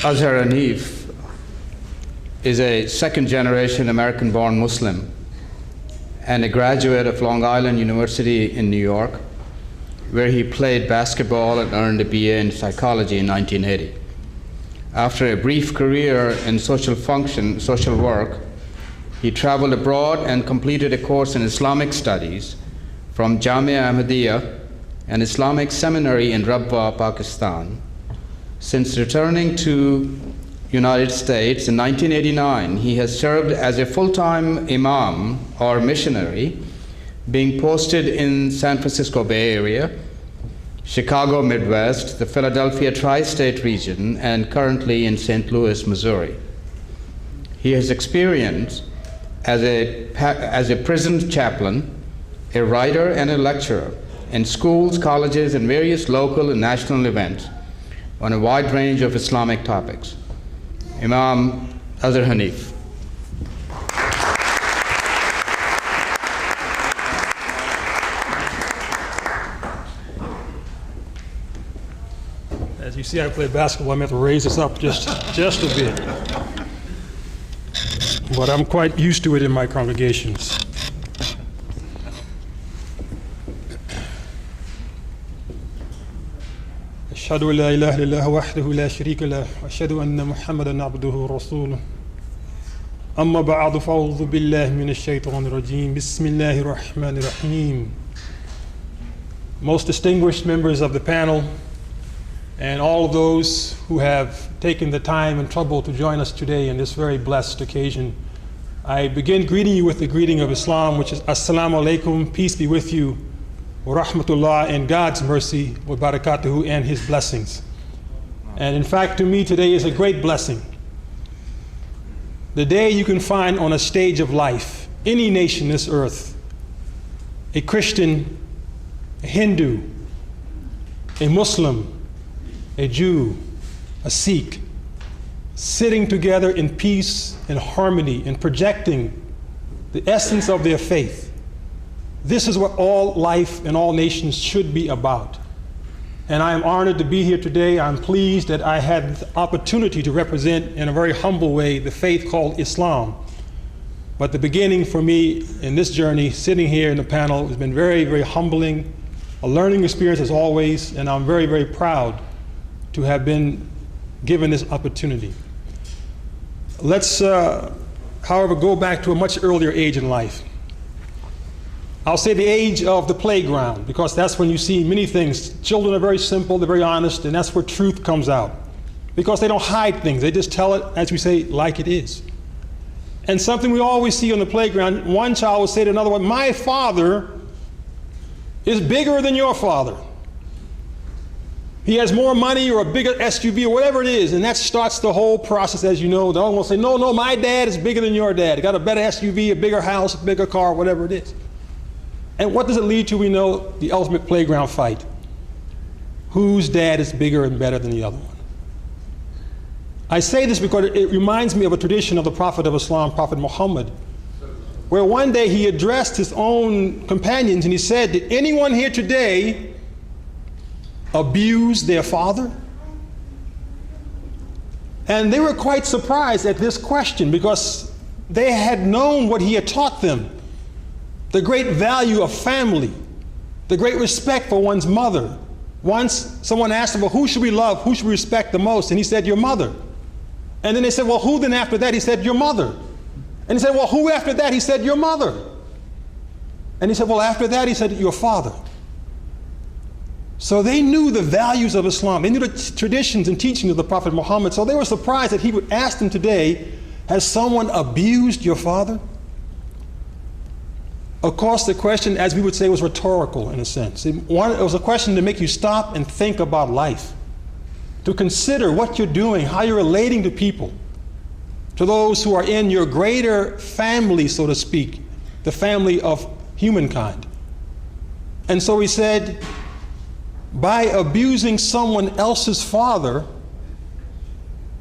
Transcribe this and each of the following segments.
Azhar Haneef is a second-generation American-born Muslim and a graduate of Long Island University in New York, where he played basketball and earned a BA in psychology in 1980. After a brief career in social work, he traveled abroad and completed a course in Islamic studies from Jamia Ahmadiyya, an Islamic seminary in Rabwa, Pakistan. Since returning to United States in 1989, he has served as a full-time imam or missionary, being posted in San Francisco Bay Area, Chicago Midwest, the Philadelphia Tri-State region, and currently in St. Louis, Missouri. He has experience as a prison chaplain, a writer, and a lecturer in schools, colleges, and various local and national events on a wide range of Islamic topics. Imam Azhar Haneef. As you see, I play basketball. I'm going to have to raise this up just a bit. But I'm quite used to it in my congregations. أشهد أن لا إله إلا الله وحده لا شريك له وأشهد أن محمدا عبده ورسوله أما بعد فأعوذ بالله من الشيطان الرجيم بسم الله الرحمن الرحيم. Most distinguished members of the panel and all of those who have taken the time and trouble to join us today in this very blessed occasion, I begin greeting you with the greeting of Islam, which is Assalamu alaikum, peace be with you, wa rahmatullah, and God's mercy, wa barakatuhu, and his blessings. And in fact, to me today is a great blessing. The day you can find on a stage of life, any nation this earth, a Christian, a Hindu, a Muslim, a Jew, a Sikh, sitting together in peace and harmony and projecting the essence of their faith. This is what all life and all nations should be about. And I am honored to be here today. I'm pleased that I had the opportunity to represent in a very humble way the faith called Islam. But the beginning for me in this journey, sitting here in the panel, has been very, very humbling, a learning experience as always, and I'm very, very proud to have been given this opportunity. Let's, however, go back to a much earlier age in life. I'll say the age of the playground, because that's when you see many things. Children are very simple, they're very honest, and that's where truth comes out. Because they don't hide things, they just tell it, as we say, like it is. And something we always see on the playground, one child will say to another one, my father is bigger than your father. He has more money or a bigger SUV or whatever it is, and that starts the whole process, as you know. The other one will say, no, my dad is bigger than your dad. He got a better SUV, a bigger house, a bigger car, whatever it is. And what does it lead to? We know the ultimate playground fight. Whose dad is bigger and better than the other one? I say this because it reminds me of a tradition of the Prophet of Islam, Prophet Muhammad, where one day he addressed his own companions and he said, did anyone here today abuse their father? And they were quite surprised at this question because they had known what he had taught them. The great value of family, the great respect for one's mother. Once someone asked him, well, who should we love? Who should we respect the most? And he said, your mother. And then they said, well, who then after that? He said, your mother. And he said, well, who after that? He said, your mother. And he said, well, after that, he said, your father. So they knew the values of Islam. They knew the traditions and teachings of the Prophet Muhammad. So they were surprised that he would ask them today, has someone abused your father? Of course, the question, as we would say, was rhetorical in a sense. It was a question to make you stop and think about life, to consider what you're doing, how you're relating to people, to those who are in your greater family, so to speak, the family of humankind. And so he said, by abusing someone else's father,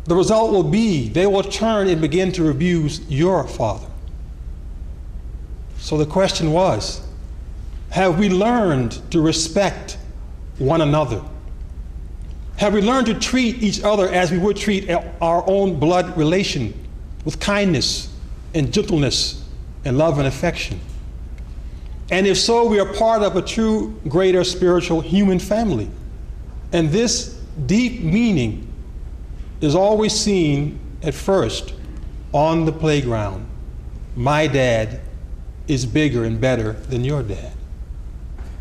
the result will be they will turn and begin to abuse your father. So the question was, have we learned to respect one another? Have we learned to treat each other as we would treat our own blood relation, with kindness and gentleness and love and affection? And if so, we are part of a true, greater spiritual human family. And this deep meaning is always seen at first on the playground. My dad is bigger and better than your dad.